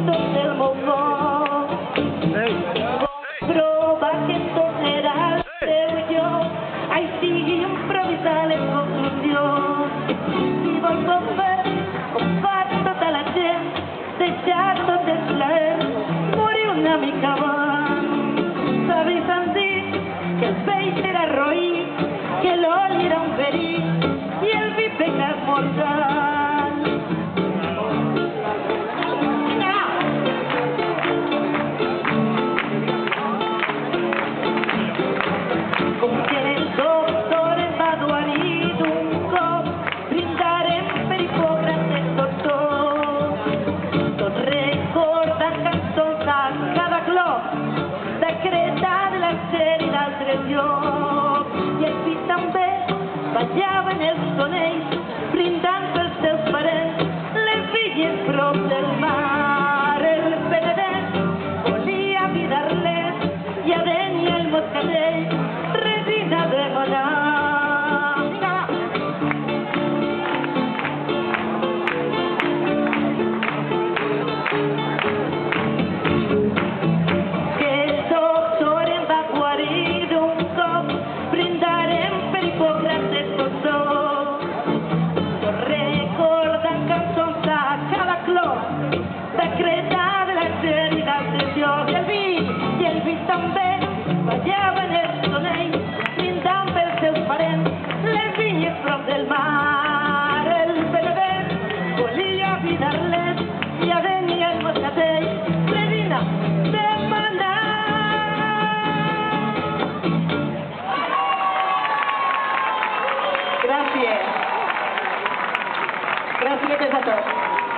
tot el montó. Prova que tot era el seu lloc, així improvisar les conclusions. Si vol convert, com fa tota la gent, deixar tot el plaer, morir una mica abans. Sabis han dit que el peix era roí, que l'oli era un verí i el vi pecat mortal. Com que el doctor em va guarir d'un cop, brindarem per Hipòcrates doctor. Tot recordant cançons a cada clop, de Creta, de l'Arger i d'altres llocs. I el fill també ballava en els tonells, brindant pels seus parents, les filles prop del mar. El Penedès volia vidar-les i a Dénia el moscatell, resina de monar. Que el doctor em va guarir d'un cop, brindarem per Hipòcrates doctor. Tot recordant cançons a cada clop, de Creta, de l'Arger i d'altres llocs. I el vi també ballava en els tonells, brindant pels seus parents, les vinyes prop del mar. El Penedès volia vidar-les i a Dénia el moscatell, resina de manar. Gràcies. Gràcies a tots.